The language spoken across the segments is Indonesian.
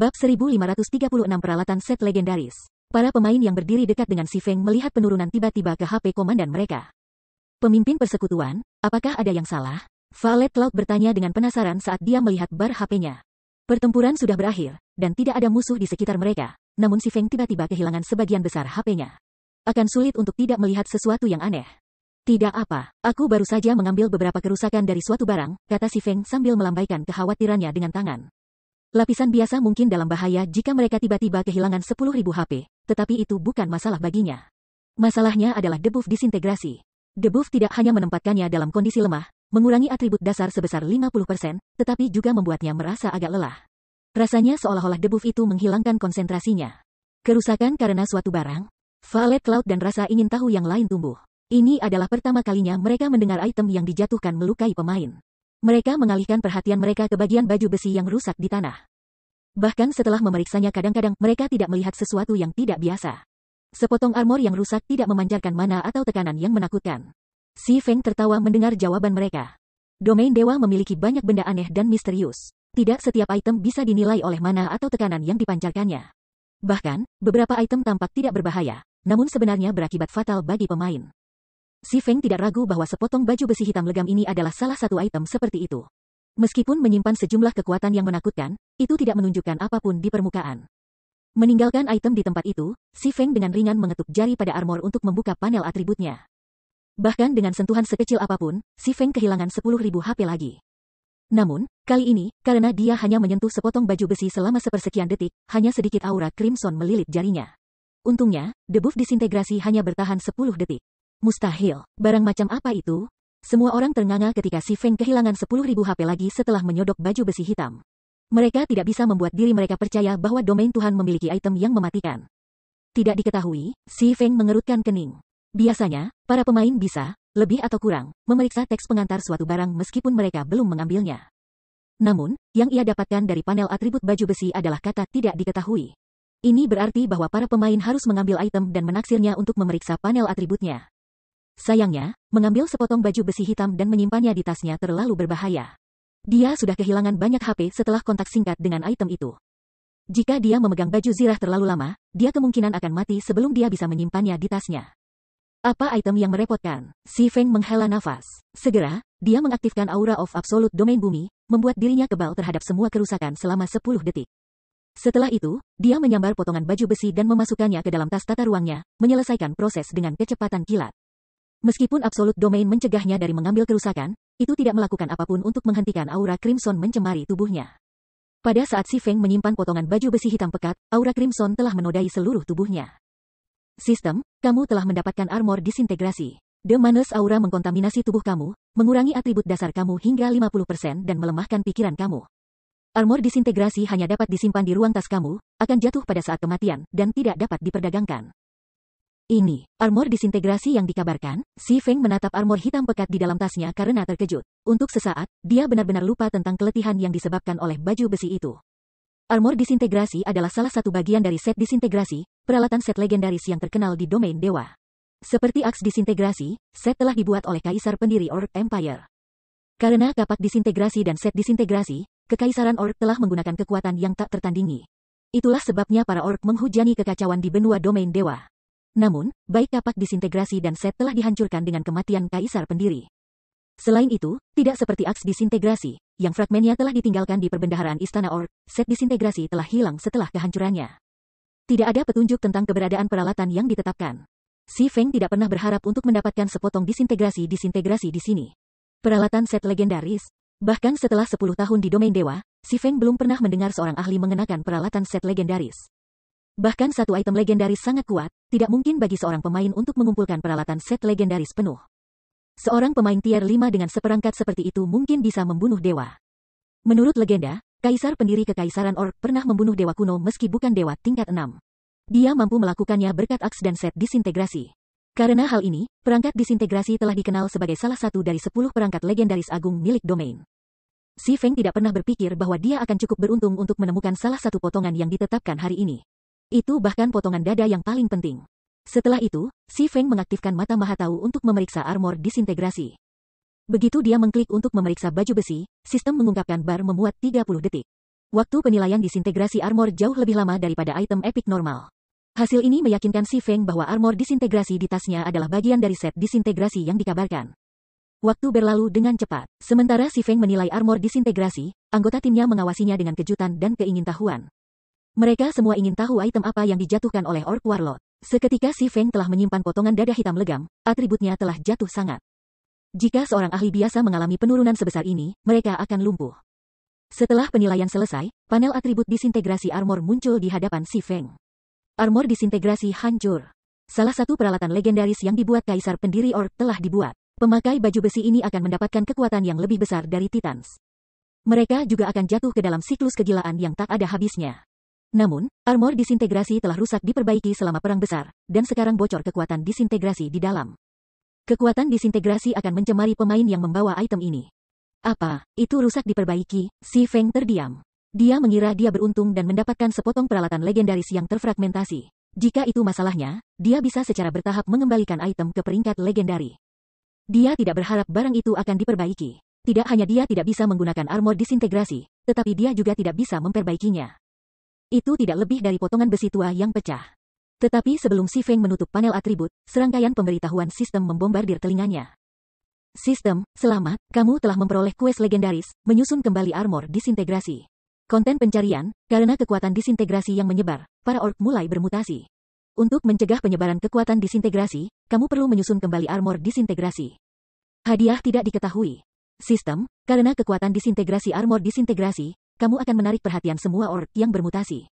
Bab 1536 Peralatan Set Legendaris. Para pemain yang berdiri dekat dengan Si Feng melihat penurunan tiba-tiba ke HP komandan mereka. Pemimpin persekutuan, apakah ada yang salah? Violet Cloud bertanya dengan penasaran saat dia melihat bar HP-nya. Pertempuran sudah berakhir, dan tidak ada musuh di sekitar mereka, namun Si Feng tiba-tiba kehilangan sebagian besar HP-nya. Akan sulit untuk tidak melihat sesuatu yang aneh. Tidak apa, aku baru saja mengambil beberapa kerusakan dari suatu barang, kata Si Feng sambil melambaikan kekhawatirannya dengan tangan. Lapisan biasa mungkin dalam bahaya jika mereka tiba-tiba kehilangan 10.000 HP, tetapi itu bukan masalah baginya. Masalahnya adalah debuff disintegrasi. Debuff tidak hanya menempatkannya dalam kondisi lemah, mengurangi atribut dasar sebesar 50%, tetapi juga membuatnya merasa agak lelah. Rasanya seolah-olah debuff itu menghilangkan konsentrasinya. Kerusakan karena suatu barang? Violet Cloud dan rasa ingin tahu yang lain tumbuh. Ini adalah pertama kalinya mereka mendengar item yang dijatuhkan melukai pemain. Mereka mengalihkan perhatian mereka ke bagian baju besi yang rusak di tanah. Bahkan setelah memeriksanya kadang-kadang mereka tidak melihat sesuatu yang tidak biasa. Sepotong armor yang rusak tidak memancarkan mana atau tekanan yang menakutkan. Si Feng tertawa mendengar jawaban mereka. Domain dewa memiliki banyak benda aneh dan misterius. Tidak setiap item bisa dinilai oleh mana atau tekanan yang dipancarkannya. Bahkan, beberapa item tampak tidak berbahaya, namun sebenarnya berakibat fatal bagi pemain. Si Feng tidak ragu bahwa sepotong baju besi hitam legam ini adalah salah satu item seperti itu. Meskipun menyimpan sejumlah kekuatan yang menakutkan, itu tidak menunjukkan apapun di permukaan. Meninggalkan item di tempat itu, Si Feng dengan ringan mengetuk jari pada armor untuk membuka panel atributnya. Bahkan dengan sentuhan sekecil apapun, Si Feng kehilangan 10.000 HP lagi. Namun, kali ini, karena dia hanya menyentuh sepotong baju besi selama sepersekian detik, hanya sedikit aura crimson melilit jarinya. Untungnya, debuff disintegrasi hanya bertahan 10 detik. Mustahil, barang macam apa itu? Semua orang ternganga ketika Si Feng kehilangan 10.000 HP lagi setelah menyodok baju besi hitam. Mereka tidak bisa membuat diri mereka percaya bahwa domain Tuhan memiliki item yang mematikan. Tidak diketahui, Si Feng mengerutkan kening. Biasanya, para pemain bisa, lebih atau kurang, memeriksa teks pengantar suatu barang meskipun mereka belum mengambilnya. Namun, yang ia dapatkan dari panel atribut baju besi adalah kata tidak diketahui. Ini berarti bahwa para pemain harus mengambil item dan menaksirnya untuk memeriksa panel atributnya. Sayangnya, mengambil sepotong baju besi hitam dan menyimpannya di tasnya terlalu berbahaya. Dia sudah kehilangan banyak HP setelah kontak singkat dengan item itu. Jika dia memegang baju zirah terlalu lama, dia kemungkinan akan mati sebelum dia bisa menyimpannya di tasnya. Apa item yang merepotkan? Si Feng menghela nafas. Segera, dia mengaktifkan Aura of Absolute Domain Bumi, membuat dirinya kebal terhadap semua kerusakan selama 10 detik. Setelah itu, dia menyambar potongan baju besi dan memasukkannya ke dalam tas tata ruangnya, menyelesaikan proses dengan kecepatan kilat. Meskipun Absolute Domain mencegahnya dari mengambil kerusakan, itu tidak melakukan apapun untuk menghentikan aura crimson mencemari tubuhnya. Pada saat Si Feng menyimpan potongan baju besi hitam pekat, aura crimson telah menodai seluruh tubuhnya. Sistem, kamu telah mendapatkan armor disintegrasi. The Manus Aura mengkontaminasi tubuh kamu, mengurangi atribut dasar kamu hingga 50% dan melemahkan pikiran kamu. Armor disintegrasi hanya dapat disimpan di ruang tas kamu, akan jatuh pada saat kematian, dan tidak dapat diperdagangkan. Ini, armor disintegrasi yang dikabarkan. Si Feng menatap armor hitam pekat di dalam tasnya karena terkejut. Untuk sesaat, dia benar-benar lupa tentang keletihan yang disebabkan oleh baju besi itu. Armor disintegrasi adalah salah satu bagian dari set disintegrasi, peralatan set legendaris yang terkenal di domain dewa. Seperti aks disintegrasi, set telah dibuat oleh kaisar pendiri Orc Empire. Karena kapak disintegrasi dan set disintegrasi, kekaisaran Orc telah menggunakan kekuatan yang tak tertandingi. Itulah sebabnya para Orc menghujani kekacauan di benua domain dewa. Namun, baik kapak disintegrasi dan set telah dihancurkan dengan kematian kaisar pendiri. Selain itu, tidak seperti aks disintegrasi, yang fragmennya telah ditinggalkan di perbendaharaan istana Orc, set disintegrasi telah hilang setelah kehancurannya. Tidak ada petunjuk tentang keberadaan peralatan yang ditetapkan. Si Feng tidak pernah berharap untuk mendapatkan sepotong disintegrasi di sini. Peralatan set legendaris. Bahkan setelah 10 tahun di domain dewa, Si Feng belum pernah mendengar seorang ahli mengenakan peralatan set legendaris. Bahkan satu item legendaris sangat kuat, tidak mungkin bagi seorang pemain untuk mengumpulkan peralatan set legendaris penuh. Seorang pemain tier 5 dengan seperangkat seperti itu mungkin bisa membunuh dewa. Menurut legenda, kaisar pendiri kekaisaran Orc pernah membunuh dewa kuno meski bukan dewa tingkat 6. Dia mampu melakukannya berkat aks dan set disintegrasi. Karena hal ini, perangkat disintegrasi telah dikenal sebagai salah satu dari 10 perangkat legendaris agung milik domain. Si Feng tidak pernah berpikir bahwa dia akan cukup beruntung untuk menemukan salah satu potongan yang ditetapkan hari ini. Itu bahkan potongan dada yang paling penting. Setelah itu, Si Feng mengaktifkan mata Mahatau untuk memeriksa armor disintegrasi. Begitu dia mengklik untuk memeriksa baju besi, sistem mengungkapkan bar memuat 30 detik. Waktu penilaian disintegrasi armor jauh lebih lama daripada item epic normal. Hasil ini meyakinkan Si Feng bahwa armor disintegrasi di tasnya adalah bagian dari set disintegrasi yang dikabarkan. Waktu berlalu dengan cepat. Sementara Si Feng menilai armor disintegrasi, anggota timnya mengawasinya dengan kejutan dan keingintahuan. Mereka semua ingin tahu item apa yang dijatuhkan oleh Orc Warlord. Seketika Si Feng telah menyimpan potongan dada hitam legam, atributnya telah jatuh sangat. Jika seorang ahli biasa mengalami penurunan sebesar ini, mereka akan lumpuh. Setelah penilaian selesai, panel atribut disintegrasi armor muncul di hadapan Si Feng. Armor disintegrasi hancur. Salah satu peralatan legendaris yang dibuat Kaisar Pendiri Orc telah dibuat. Pemakai baju besi ini akan mendapatkan kekuatan yang lebih besar dari Titans. Mereka juga akan jatuh ke dalam siklus kegilaan yang tak ada habisnya. Namun, armor disintegrasi telah rusak diperbaiki selama perang besar, dan sekarang bocor kekuatan disintegrasi di dalam. Kekuatan disintegrasi akan mencemari pemain yang membawa item ini. Apa, itu rusak diperbaiki? Si Feng terdiam. Dia mengira dia beruntung dan mendapatkan sepotong peralatan legendaris yang terfragmentasi. Jika itu masalahnya, dia bisa secara bertahap mengembalikan item ke peringkat legendari. Dia tidak berharap barang itu akan diperbaiki. Tidak hanya dia tidak bisa menggunakan armor disintegrasi, tetapi dia juga tidak bisa memperbaikinya. Itu tidak lebih dari potongan besi tua yang pecah. Tetapi sebelum Si Feng menutup panel atribut, serangkaian pemberitahuan sistem membombardir telinganya. Sistem, selamat, kamu telah memperoleh quest legendaris, menyusun kembali armor disintegrasi. Konten pencarian, karena kekuatan disintegrasi yang menyebar, para orc mulai bermutasi. Untuk mencegah penyebaran kekuatan disintegrasi, kamu perlu menyusun kembali armor disintegrasi. Hadiah tidak diketahui. Sistem, karena kekuatan disintegrasi armor disintegrasi, kamu akan menarik perhatian semua orc yang bermutasi.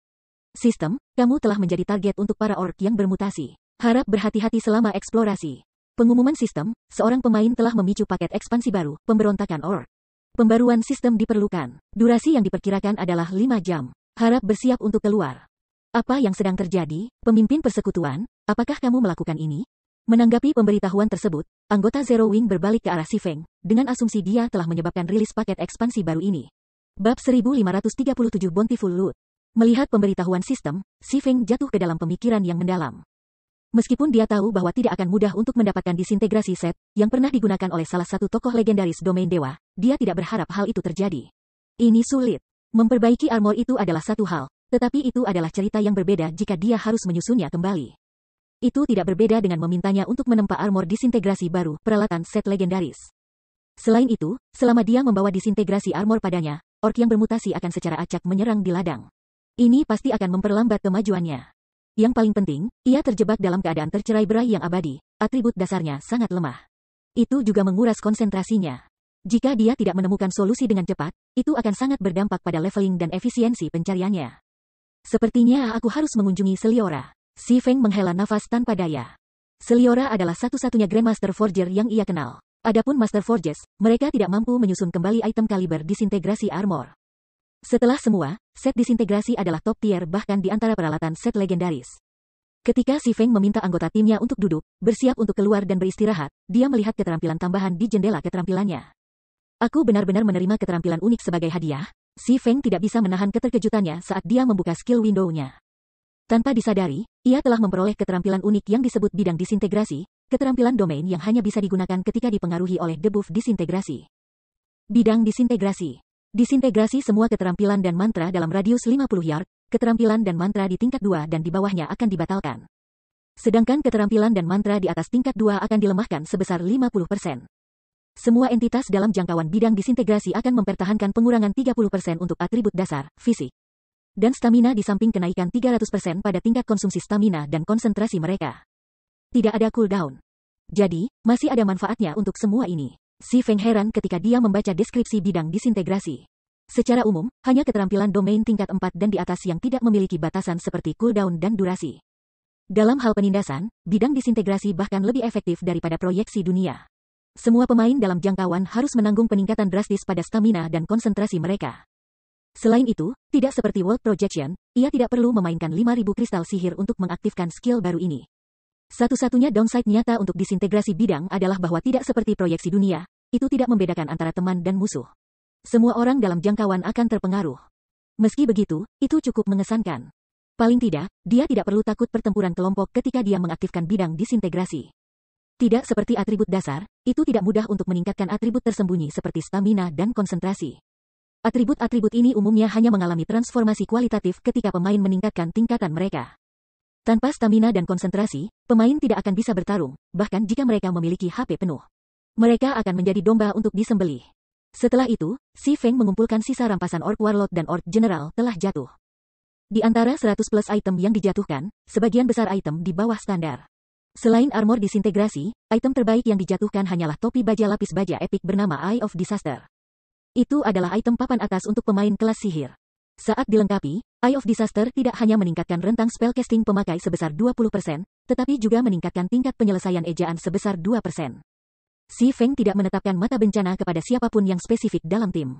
Sistem, kamu telah menjadi target untuk para orc yang bermutasi. Harap berhati-hati selama eksplorasi. Pengumuman sistem, seorang pemain telah memicu paket ekspansi baru, pemberontakan orc. Pembaruan sistem diperlukan. Durasi yang diperkirakan adalah 5 jam. Harap bersiap untuk keluar. Apa yang sedang terjadi? Pemimpin persekutuan, apakah kamu melakukan ini? Menanggapi pemberitahuan tersebut, anggota Zero Wing berbalik ke arah Si Feng, dengan asumsi dia telah menyebabkan rilis paket ekspansi baru ini. Bab 1537 Bountiful Loot. Melihat pemberitahuan sistem, Si Feng jatuh ke dalam pemikiran yang mendalam. Meskipun dia tahu bahwa tidak akan mudah untuk mendapatkan disintegrasi set, yang pernah digunakan oleh salah satu tokoh legendaris domain dewa, dia tidak berharap hal itu terjadi. Ini sulit. Memperbaiki armor itu adalah satu hal, tetapi itu adalah cerita yang berbeda jika dia harus menyusunnya kembali. Itu tidak berbeda dengan memintanya untuk menempa armor disintegrasi baru, peralatan set legendaris. Selain itu, selama dia membawa disintegrasi armor padanya, orc yang bermutasi akan secara acak menyerang di ladang. Ini pasti akan memperlambat kemajuannya. Yang paling penting, ia terjebak dalam keadaan tercerai-berai yang abadi, atribut dasarnya sangat lemah. Itu juga menguras konsentrasinya. Jika dia tidak menemukan solusi dengan cepat, itu akan sangat berdampak pada leveling dan efisiensi pencariannya. Sepertinya aku harus mengunjungi Seliora. Si Feng menghela nafas tanpa daya. Seliora adalah satu-satunya Grandmaster Forger yang ia kenal. Adapun Master Forges, mereka tidak mampu menyusun kembali item kaliber disintegrasi armor. Setelah semua, set disintegrasi adalah top tier bahkan di antara peralatan set legendaris. Ketika Si Feng meminta anggota timnya untuk duduk, bersiap untuk keluar dan beristirahat, dia melihat keterampilan tambahan di jendela keterampilannya. Aku benar-benar menerima keterampilan unik sebagai hadiah. Si Feng tidak bisa menahan keterkejutannya saat dia membuka skill window-nya. Tanpa disadari, ia telah memperoleh keterampilan unik yang disebut bidang disintegrasi, keterampilan domain yang hanya bisa digunakan ketika dipengaruhi oleh debuff disintegrasi. Bidang disintegrasi. Disintegrasi semua keterampilan dan mantra dalam radius 50 yard, keterampilan dan mantra di tingkat 2 dan di bawahnya akan dibatalkan. Sedangkan keterampilan dan mantra di atas tingkat 2 akan dilemahkan sebesar 50%. Semua entitas dalam jangkauan bidang disintegrasi akan mempertahankan pengurangan 30% untuk atribut dasar, fisik, dan stamina di samping kenaikan 300% pada tingkat konsumsi stamina dan konsentrasi mereka. Tidak ada cooldown. Jadi, masih ada manfaatnya untuk semua ini. Si Feng heran ketika dia membaca deskripsi bidang disintegrasi. Secara umum, hanya keterampilan domain tingkat 4 dan di atas yang tidak memiliki batasan seperti cooldown dan durasi. Dalam hal penindasan, bidang disintegrasi bahkan lebih efektif daripada proyeksi dunia. Semua pemain dalam jangkauan harus menanggung peningkatan drastis pada stamina dan konsentrasi mereka. Selain itu, tidak seperti World Projection, ia tidak perlu memainkan 5.000 kristal sihir untuk mengaktifkan skill baru ini. Satu-satunya downside nyata untuk disintegrasi bidang adalah bahwa tidak seperti proyeksi dunia, itu tidak membedakan antara teman dan musuh. Semua orang dalam jangkauan akan terpengaruh. Meski begitu, itu cukup mengesankan. Paling tidak, dia tidak perlu takut pertempuran kelompok ketika dia mengaktifkan bidang disintegrasi. Tidak seperti atribut dasar, itu tidak mudah untuk meningkatkan atribut tersembunyi seperti stamina dan konsentrasi. Atribut-atribut ini umumnya hanya mengalami transformasi kualitatif ketika pemain meningkatkan tingkatan mereka. Tanpa stamina dan konsentrasi, pemain tidak akan bisa bertarung, bahkan jika mereka memiliki HP penuh. Mereka akan menjadi domba untuk disembelih. Setelah itu, Si Feng mengumpulkan sisa rampasan Orc Warlord dan Orc General telah jatuh. Di antara 100 plus item yang dijatuhkan, sebagian besar item di bawah standar. Selain armor disintegrasi, item terbaik yang dijatuhkan hanyalah topi baja lapis baja epic bernama Eye of Disaster. Itu adalah item papan atas untuk pemain kelas sihir. Saat dilengkapi, Eye of Disaster tidak hanya meningkatkan rentang spellcasting pemakai sebesar 20%, tetapi juga meningkatkan tingkat penyelesaian ejaan sebesar 2%. Si Feng tidak menetapkan mata bencana kepada siapapun yang spesifik dalam tim.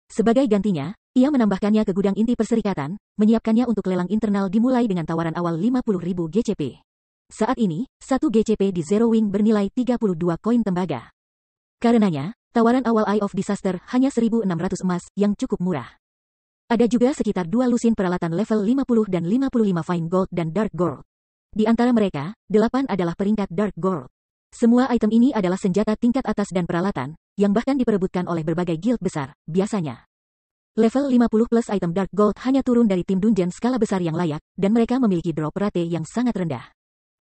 Sebagai gantinya, ia menambahkannya ke gudang inti perserikatan, menyiapkannya untuk lelang internal dimulai dengan tawaran awal 50.000 GCP. Saat ini, 1 GCP di Zero Wing bernilai 32 koin tembaga. Karenanya, tawaran awal Eye of Disaster hanya 1.600 emas yang cukup murah. Ada juga sekitar 2 lusin peralatan level 50 dan 55 Fine Gold dan Dark Gold. Di antara mereka, 8 adalah peringkat Dark Gold. Semua item ini adalah senjata tingkat atas dan peralatan, yang bahkan diperebutkan oleh berbagai guild besar, biasanya. Level 50 plus item Dark Gold hanya turun dari tim dungeon skala besar yang layak, dan mereka memiliki drop rate yang sangat rendah.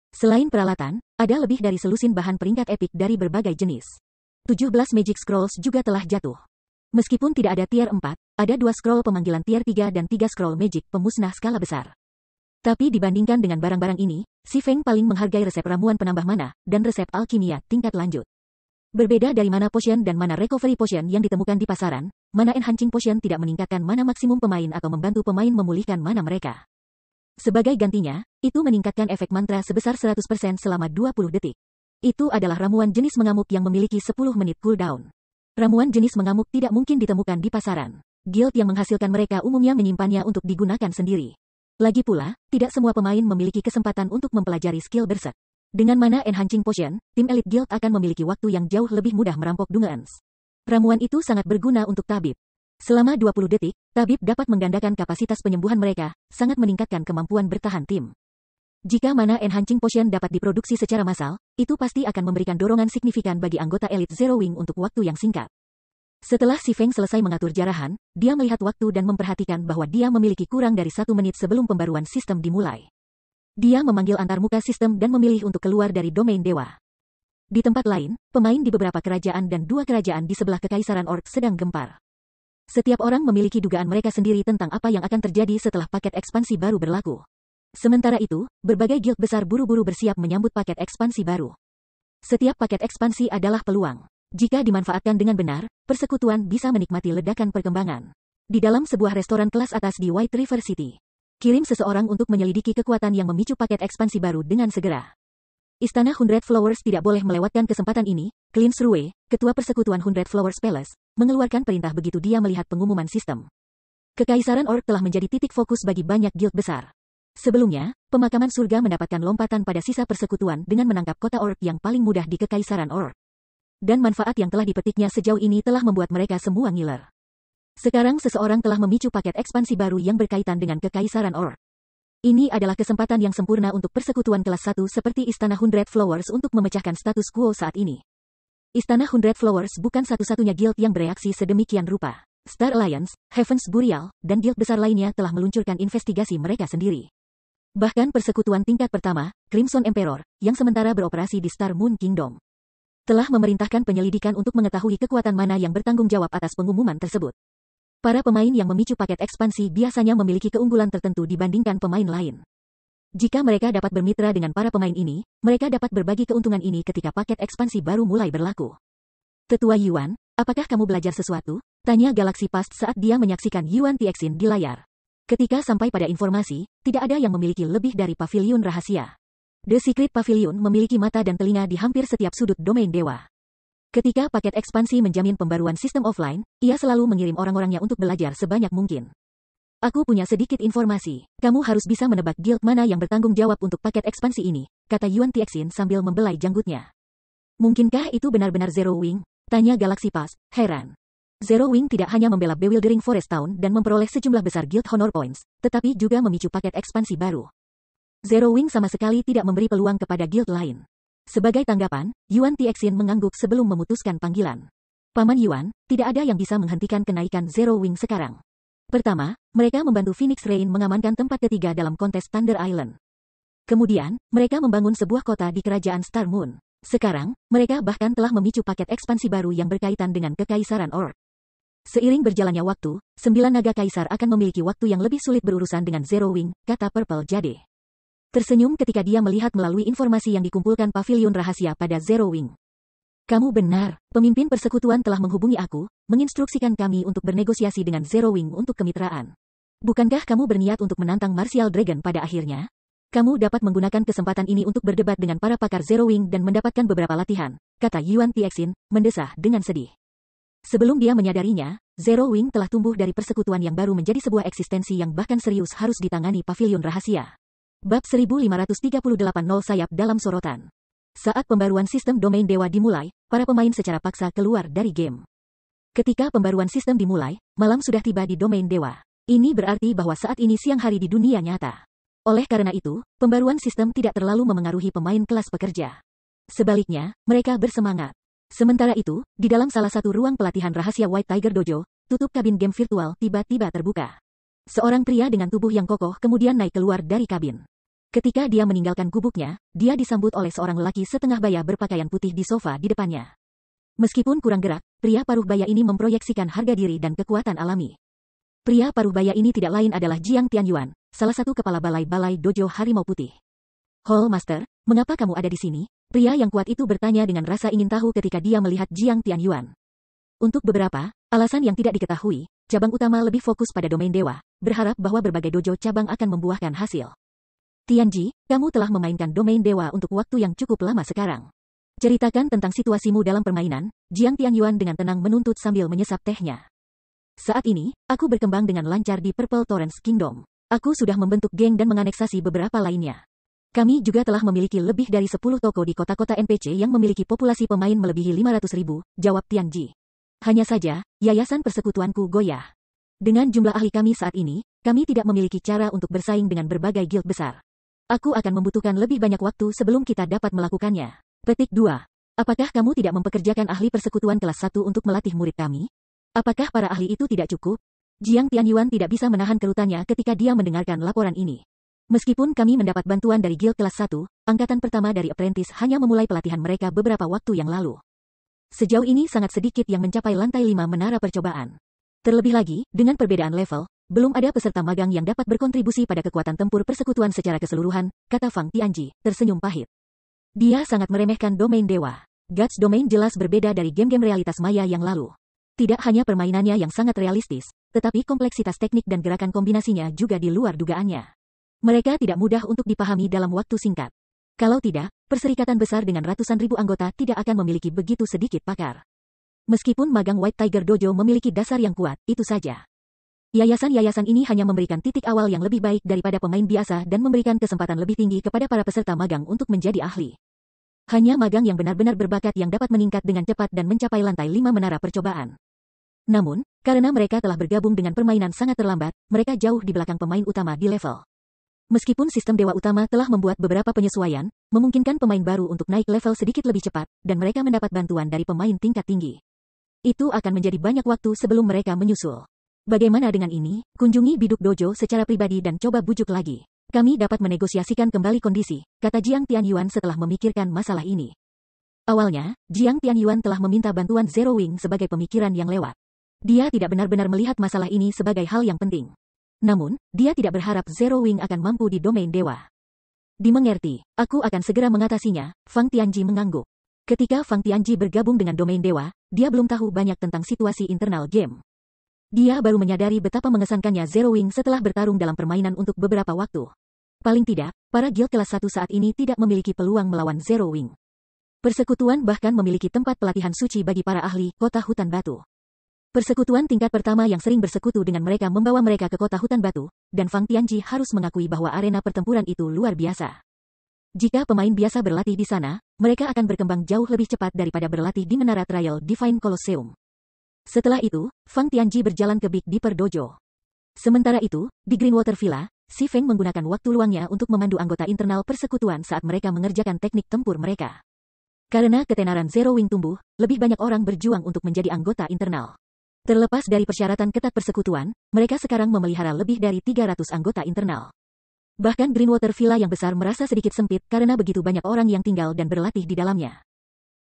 Selain peralatan, ada lebih dari selusin bahan peringkat epic dari berbagai jenis. 17 Magic Scrolls juga telah jatuh. Meskipun tidak ada tier 4, ada 2 scroll pemanggilan tier 3 dan 3 scroll magic pemusnah skala besar. Tapi dibandingkan dengan barang-barang ini, Si Feng paling menghargai resep ramuan penambah mana, dan resep alkimia tingkat lanjut. Berbeda dari mana potion dan mana recovery potion yang ditemukan di pasaran, mana enhancing potion tidak meningkatkan mana maksimum pemain atau membantu pemain memulihkan mana mereka. Sebagai gantinya, itu meningkatkan efek mantra sebesar 100% selama 20 detik. Itu adalah ramuan jenis mengamuk yang memiliki 10 menit cooldown. Ramuan jenis mengamuk tidak mungkin ditemukan di pasaran. Guild yang menghasilkan mereka umumnya menyimpannya untuk digunakan sendiri. Lagi pula, tidak semua pemain memiliki kesempatan untuk mempelajari skill berserk. Dengan mana enhancing potion, tim elite guild akan memiliki waktu yang jauh lebih mudah merampok dungeons. Ramuan itu sangat berguna untuk tabib. Selama 20 detik, tabib dapat menggandakan kapasitas penyembuhan mereka, sangat meningkatkan kemampuan bertahan tim. Jika mana enhancing potion dapat diproduksi secara massal, itu pasti akan memberikan dorongan signifikan bagi anggota elite Zero Wing untuk waktu yang singkat. Setelah Si Feng selesai mengatur jarahan, dia melihat waktu dan memperhatikan bahwa dia memiliki kurang dari 1 menit sebelum pembaruan sistem dimulai. Dia memanggil antarmuka sistem dan memilih untuk keluar dari domain dewa. Di tempat lain, pemain di beberapa kerajaan dan 2 kerajaan di sebelah Kekaisaran Orc sedang gempar. Setiap orang memiliki dugaan mereka sendiri tentang apa yang akan terjadi setelah paket ekspansi baru berlaku. Sementara itu, berbagai guild besar buru-buru bersiap menyambut paket ekspansi baru. Setiap paket ekspansi adalah peluang. Jika dimanfaatkan dengan benar, persekutuan bisa menikmati ledakan perkembangan. Di dalam sebuah restoran kelas atas di White River City, kirim seseorang untuk menyelidiki kekuatan yang memicu paket ekspansi baru dengan segera. Istana Hundred Flowers tidak boleh melewatkan kesempatan ini. Clint Shrue, ketua persekutuan Hundred Flowers Palace, mengeluarkan perintah begitu dia melihat pengumuman sistem. Kekaisaran Orc telah menjadi titik fokus bagi banyak guild besar. Sebelumnya, pemakaman surga mendapatkan lompatan pada sisa persekutuan dengan menangkap kota Orc yang paling mudah di Kekaisaran Orc. Dan manfaat yang telah dipetiknya sejauh ini telah membuat mereka semua ngiler. Sekarang seseorang telah memicu paket ekspansi baru yang berkaitan dengan Kekaisaran Orc. Ini adalah kesempatan yang sempurna untuk persekutuan kelas 1 seperti Istana Hundred Flowers untuk memecahkan status quo saat ini. Istana Hundred Flowers bukan satu-satunya guild yang bereaksi sedemikian rupa. Star Alliance, Heaven's Burial, dan guild besar lainnya telah meluncurkan investigasi mereka sendiri. Bahkan persekutuan tingkat pertama, Crimson Emperor, yang sementara beroperasi di Star Moon Kingdom, telah memerintahkan penyelidikan untuk mengetahui kekuatan mana yang bertanggung jawab atas pengumuman tersebut. Para pemain yang memicu paket ekspansi biasanya memiliki keunggulan tertentu dibandingkan pemain lain. Jika mereka dapat bermitra dengan para pemain ini, mereka dapat berbagi keuntungan ini ketika paket ekspansi baru mulai berlaku. Tetua Yuan, apakah kamu belajar sesuatu? Tanya Galaxy Past saat dia menyaksikan Yuan Tixin di layar. Ketika sampai pada informasi, tidak ada yang memiliki lebih dari pavilion rahasia. The Secret Pavilion memiliki mata dan telinga di hampir setiap sudut domain dewa. Ketika paket ekspansi menjamin pembaruan sistem offline, ia selalu mengirim orang-orangnya untuk belajar sebanyak mungkin. Aku punya sedikit informasi. Kamu harus bisa menebak guild mana yang bertanggung jawab untuk paket ekspansi ini, kata Yuan Tixin sambil membelai janggutnya. Mungkinkah itu benar-benar Zero Wing? Tanya Galaxy Pass, heran. Zero Wing tidak hanya membela Bewildering Forest Town dan memperoleh sejumlah besar guild honor points, tetapi juga memicu paket ekspansi baru. Zero Wing sama sekali tidak memberi peluang kepada guild lain. Sebagai tanggapan, Yuan Tixin mengangguk sebelum memutuskan panggilan. Paman Yuan, tidak ada yang bisa menghentikan kenaikan Zero Wing sekarang. Pertama, mereka membantu Phoenix Rain mengamankan tempat ketiga dalam kontes Thunder Island. Kemudian, mereka membangun sebuah kota di kerajaan Star Moon. Sekarang, mereka bahkan telah memicu paket ekspansi baru yang berkaitan dengan Kekaisaran Orc. Seiring berjalannya waktu, 9 naga kaisar akan memiliki waktu yang lebih sulit berurusan dengan Zero Wing, kata Purple Jade. Tersenyum ketika dia melihat melalui informasi yang dikumpulkan pavilion rahasia pada Zero Wing. Kamu benar, pemimpin persekutuan telah menghubungi aku, menginstruksikan kami untuk bernegosiasi dengan Zero Wing untuk kemitraan. Bukankah kamu berniat untuk menantang Martial Dragon pada akhirnya? Kamu dapat menggunakan kesempatan ini untuk berdebat dengan para pakar Zero Wing dan mendapatkan beberapa latihan, kata Yuan Tixin, mendesah dengan sedih. Sebelum dia menyadarinya, Zero Wing telah tumbuh dari persekutuan yang baru menjadi sebuah eksistensi yang bahkan serius harus ditangani pavilion rahasia. Bab 1538 0 sayap dalam sorotan. Saat pembaruan sistem domain dewa dimulai, para pemain secara paksa keluar dari game. Ketika pembaruan sistem dimulai, malam sudah tiba di domain dewa. Ini berarti bahwa saat ini siang hari di dunia nyata. Oleh karena itu, pembaruan sistem tidak terlalu memengaruhi pemain kelas pekerja. Sebaliknya, mereka bersemangat. Sementara itu, di dalam salah satu ruang pelatihan rahasia White Tiger Dojo, tutup kabin game virtual tiba-tiba terbuka. Seorang pria dengan tubuh yang kokoh kemudian naik keluar dari kabin. Ketika dia meninggalkan gubuknya, dia disambut oleh seorang lelaki setengah baya berpakaian putih di sofa di depannya. Meskipun kurang gerak, pria paruh baya ini memproyeksikan harga diri dan kekuatan alami. Pria paruh baya ini tidak lain adalah Jiang Tianyuan, salah satu kepala balai-balai dojo harimau putih. Hall Master, mengapa kamu ada di sini? Pria yang kuat itu bertanya dengan rasa ingin tahu ketika dia melihat Jiang Tianyuan. Untuk beberapa alasan yang tidak diketahui, cabang utama lebih fokus pada domain dewa, berharap bahwa berbagai dojo cabang akan membuahkan hasil. Tianji, kamu telah memainkan domain dewa untuk waktu yang cukup lama sekarang. Ceritakan tentang situasimu dalam permainan, Jiang Tianyuan dengan tenang menuntut sambil menyesap tehnya. Saat ini, aku berkembang dengan lancar di Purple Torrens Kingdom. Aku sudah membentuk geng dan menganeksasi beberapa lainnya. Kami juga telah memiliki lebih dari 10 toko di kota-kota NPC yang memiliki populasi pemain melebihi 500.000, jawab Tianji. Hanya saja, yayasan persekutuanku goyah. Dengan jumlah ahli kami saat ini, kami tidak memiliki cara untuk bersaing dengan berbagai guild besar. Aku akan membutuhkan lebih banyak waktu sebelum kita dapat melakukannya. Petik 2. Apakah kamu tidak mempekerjakan ahli persekutuan kelas 1 untuk melatih murid kami? Apakah para ahli itu tidak cukup? Jiang Tianyuan tidak bisa menahan kerutannya ketika dia mendengarkan laporan ini. Meskipun kami mendapat bantuan dari guild kelas 1, angkatan pertama dari apprentice hanya memulai pelatihan mereka beberapa waktu yang lalu. Sejauh ini sangat sedikit yang mencapai lantai 5 menara percobaan. Terlebih lagi, dengan perbedaan level, belum ada peserta magang yang dapat berkontribusi pada kekuatan tempur persekutuan secara keseluruhan, kata Fang Tianji, tersenyum pahit. Dia sangat meremehkan domain dewa. Guts domain jelas berbeda dari game-game realitas maya yang lalu. Tidak hanya permainannya yang sangat realistis, tetapi kompleksitas teknik dan gerakan kombinasinya juga di luar dugaannya. Mereka tidak mudah untuk dipahami dalam waktu singkat. Kalau tidak, perserikatan besar dengan ratusan ribu anggota tidak akan memiliki begitu sedikit pakar. Meskipun magang White Tiger Dojo memiliki dasar yang kuat, itu saja. Yayasan-yayasan ini hanya memberikan titik awal yang lebih baik daripada pemain biasa dan memberikan kesempatan lebih tinggi kepada para peserta magang untuk menjadi ahli. Hanya magang yang benar-benar berbakat yang dapat meningkat dengan cepat dan mencapai lantai 5 menara percobaan. Namun, karena mereka telah bergabung dengan permainan sangat terlambat, mereka jauh di belakang pemain utama di level. Meskipun sistem dewa utama telah membuat beberapa penyesuaian, memungkinkan pemain baru untuk naik level sedikit lebih cepat, dan mereka mendapat bantuan dari pemain tingkat tinggi. Itu akan menjadi banyak waktu sebelum mereka menyusul. Bagaimana dengan ini? Kunjungi biduk dojo secara pribadi dan coba bujuk lagi. Kami dapat menegosiasikan kembali kondisi, kata Jiang Tianyuan setelah memikirkan masalah ini. Awalnya, Jiang Tianyuan telah meminta bantuan Zero Wing sebagai pemikiran yang lewat. Dia tidak benar-benar melihat masalah ini sebagai hal yang penting. Namun, dia tidak berharap Zero Wing akan mampu di domain dewa. Dimengerti, aku akan segera mengatasinya, Fang Tianji mengangguk. Ketika Fang Tianji bergabung dengan domain dewa, dia belum tahu banyak tentang situasi internal game. Dia baru menyadari betapa mengesankannya Zero Wing setelah bertarung dalam permainan untuk beberapa waktu. Paling tidak, para guild kelas 1 saat ini tidak memiliki peluang melawan Zero Wing. Persekutuan bahkan memiliki tempat pelatihan suci bagi para ahli kota hutan batu. Persekutuan tingkat pertama yang sering bersekutu dengan mereka membawa mereka ke kota hutan batu, dan Fang Tianji harus mengakui bahwa arena pertempuran itu luar biasa. Jika pemain biasa berlatih di sana, mereka akan berkembang jauh lebih cepat daripada berlatih di menara Trial Divine Colosseum. Setelah itu, Fang Tianji berjalan ke Big Dipper Dojo. Sementara itu, di Greenwater Villa, Si Feng menggunakan waktu luangnya untuk memandu anggota internal persekutuan saat mereka mengerjakan teknik tempur mereka. Karena ketenaran Zero Wing tumbuh, lebih banyak orang berjuang untuk menjadi anggota internal. Terlepas dari persyaratan ketat persekutuan, mereka sekarang memelihara lebih dari 300 anggota internal. Bahkan Greenwater Villa yang besar merasa sedikit sempit karena begitu banyak orang yang tinggal dan berlatih di dalamnya.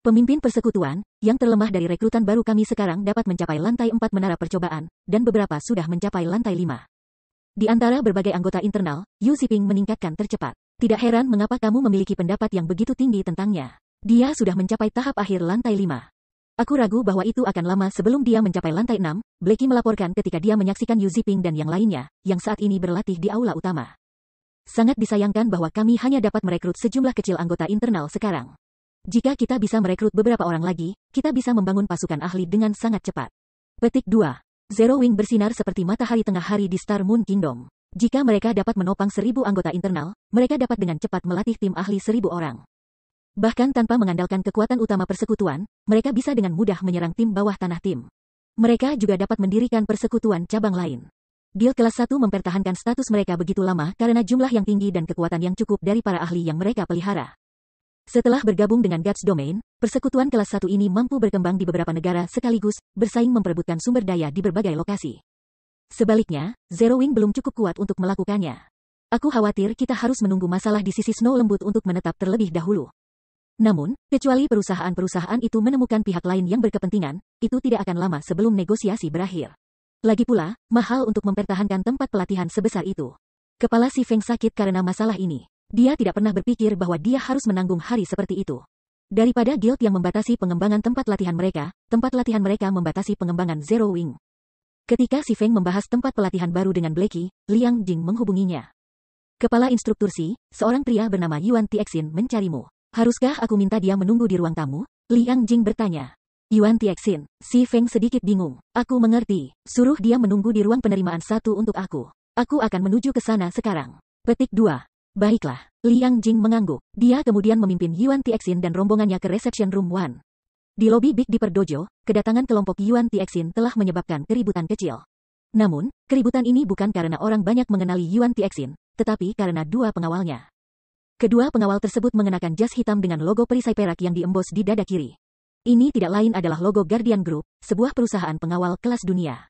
Pemimpin persekutuan, yang terlemah dari rekrutan baru kami sekarang dapat mencapai lantai 4 menara percobaan, dan beberapa sudah mencapai lantai 5. Di antara berbagai anggota internal, Yu Ziping meningkatkan tercepat. Tidak heran mengapa kamu memiliki pendapat yang begitu tinggi tentangnya. Dia sudah mencapai tahap akhir lantai 5. Aku ragu bahwa itu akan lama sebelum dia mencapai lantai 6, Blackie melaporkan ketika dia menyaksikan Yu Ziping dan yang lainnya, yang saat ini berlatih di aula utama. Sangat disayangkan bahwa kami hanya dapat merekrut sejumlah kecil anggota internal sekarang. Jika kita bisa merekrut beberapa orang lagi, kita bisa membangun pasukan ahli dengan sangat cepat. Petik 2. Zero Wing bersinar seperti matahari tengah hari di Star Moon Kingdom. Jika mereka dapat menopang 1000 anggota internal, mereka dapat dengan cepat melatih tim ahli 1000 orang. Bahkan tanpa mengandalkan kekuatan utama persekutuan, mereka bisa dengan mudah menyerang tim bawah tanah tim. Mereka juga dapat mendirikan persekutuan cabang lain. Guild kelas 1 mempertahankan status mereka begitu lama karena jumlah yang tinggi dan kekuatan yang cukup dari para ahli yang mereka pelihara. Setelah bergabung dengan Guards Domain, persekutuan kelas 1 ini mampu berkembang di beberapa negara sekaligus, bersaing memperebutkan sumber daya di berbagai lokasi. Sebaliknya, Zero Wing belum cukup kuat untuk melakukannya. Aku khawatir kita harus menunggu masalah di sisi Snow Lembut untuk menetap terlebih dahulu. Namun, kecuali perusahaan-perusahaan itu menemukan pihak lain yang berkepentingan, itu tidak akan lama sebelum negosiasi berakhir. Lagi pula, mahal untuk mempertahankan tempat pelatihan sebesar itu. Kepala si Feng sakit karena masalah ini. Dia tidak pernah berpikir bahwa dia harus menanggung hari seperti itu. Daripada guild yang membatasi pengembangan tempat latihan mereka membatasi pengembangan Zero Wing. Ketika si Feng membahas tempat pelatihan baru dengan Blackie, Liang Jing menghubunginya. Kepala instruktur Si, seorang pria bernama Yuan Tiexin mencarimu. Haruskah aku minta dia menunggu di ruang tamu? Liang Jing bertanya. Yuan Tiexin, si Feng sedikit bingung. Aku mengerti. Suruh dia menunggu di ruang penerimaan 1 untuk aku. Aku akan menuju ke sana sekarang. Petik 2. Baiklah. Liang Jing mengangguk. Dia kemudian memimpin Yuan Tiexin dan rombongannya ke Reception Room 1. Di lobi Big Dipper Dojo, kedatangan kelompok Yuan Tiexin telah menyebabkan keributan kecil. Namun, keributan ini bukan karena orang banyak mengenali Yuan Tiexin, tetapi karena dua pengawalnya. Kedua pengawal tersebut mengenakan jas hitam dengan logo perisai perak yang diembos di dada kiri. Ini tidak lain adalah logo Guardian Group, sebuah perusahaan pengawal kelas dunia.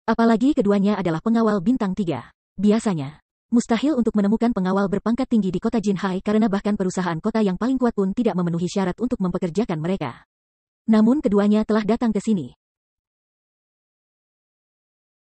Apalagi keduanya adalah pengawal bintang 3. Biasanya, mustahil untuk menemukan pengawal berpangkat tinggi di kota Jinhai karena bahkan perusahaan kota yang paling kuat pun tidak memenuhi syarat untuk mempekerjakan mereka. Namun keduanya telah datang ke sini.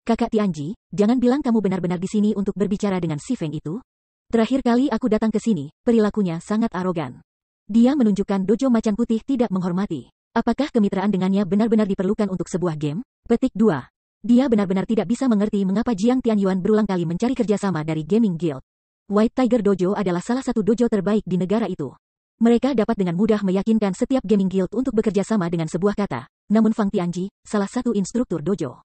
Kakak Tianji, jangan bilang kamu benar-benar di sini untuk berbicara dengan si Feng itu. Terakhir kali aku datang ke sini, perilakunya sangat arogan. Dia menunjukkan dojo macan putih tidak menghormati. Apakah kemitraan dengannya benar-benar diperlukan untuk sebuah game? Petik 2. Dia benar-benar tidak bisa mengerti mengapa Jiang Tianyuan berulang kali mencari kerjasama dari Gaming Guild. White Tiger Dojo adalah salah satu dojo terbaik di negara itu. Mereka dapat dengan mudah meyakinkan setiap Gaming Guild untuk bekerja sama dengan sebuah kata. Namun Fang Tianji, salah satu instruktur dojo,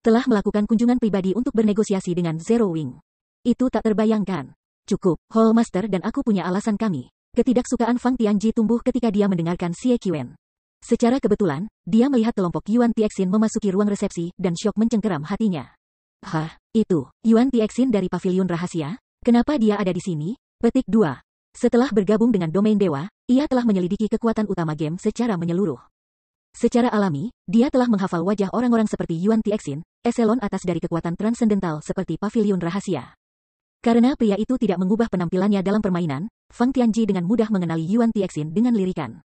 telah melakukan kunjungan pribadi untuk bernegosiasi dengan Zero Wing. Itu tak terbayangkan. Cukup, Hall Master dan aku punya alasan kami. Ketidaksukaan Fang Tianji tumbuh ketika dia mendengarkan Xie Qiwen. Secara kebetulan, dia melihat kelompok Yuan Tiexin memasuki ruang resepsi dan syok mencengkeram hatinya. Hah, itu, Yuan Tiexin dari Paviliun Rahasia? Kenapa dia ada di sini? Petik 2. Setelah bergabung dengan Domain Dewa, ia telah menyelidiki kekuatan utama game secara menyeluruh. Secara alami, dia telah menghafal wajah orang-orang seperti Yuan Tiexin, eselon atas dari kekuatan transendental seperti Paviliun Rahasia. Karena pria itu tidak mengubah penampilannya dalam permainan, Fang Tianji dengan mudah mengenali Yuan Tiexin dengan lirikan.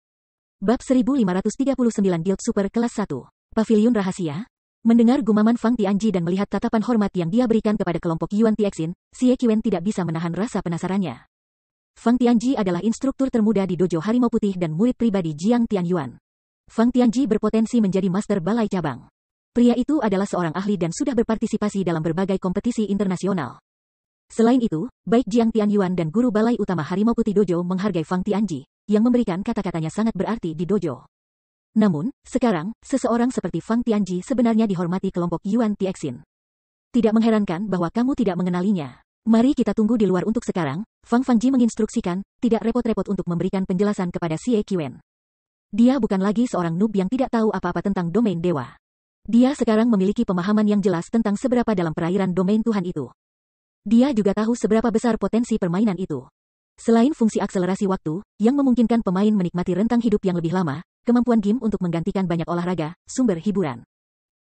Bab 1539 Guild Super Kelas 1. Paviliun Rahasia. Mendengar gumaman Fang Tianji dan melihat tatapan hormat yang dia berikan kepada kelompok Yuan Tiexin, Xie Qiwen tidak bisa menahan rasa penasarannya. Fang Tianji adalah instruktur termuda di Dojo Harimau Putih dan murid pribadi Jiang Tianyuan. Fang Tianji berpotensi menjadi master balai cabang. Pria itu adalah seorang ahli dan sudah berpartisipasi dalam berbagai kompetisi internasional. Selain itu, baik Jiang Tianyuan dan guru balai utama Harimau Putih Dojo menghargai Fang Tianji, yang memberikan kata-katanya sangat berarti di dojo. Namun, sekarang, seseorang seperti Fang Tianji sebenarnya dihormati kelompok Yuan Tiexin. Tidak mengherankan bahwa kamu tidak mengenalinya. Mari kita tunggu di luar untuk sekarang, Fang Fangji menginstruksikan, tidak repot-repot untuk memberikan penjelasan kepada Xie Qiwen. Dia bukan lagi seorang noob yang tidak tahu apa-apa tentang domain dewa. Dia sekarang memiliki pemahaman yang jelas tentang seberapa dalam perairan domain Tuhan itu. Dia juga tahu seberapa besar potensi permainan itu. Selain fungsi akselerasi waktu, yang memungkinkan pemain menikmati rentang hidup yang lebih lama, kemampuan game untuk menggantikan banyak olahraga, sumber hiburan,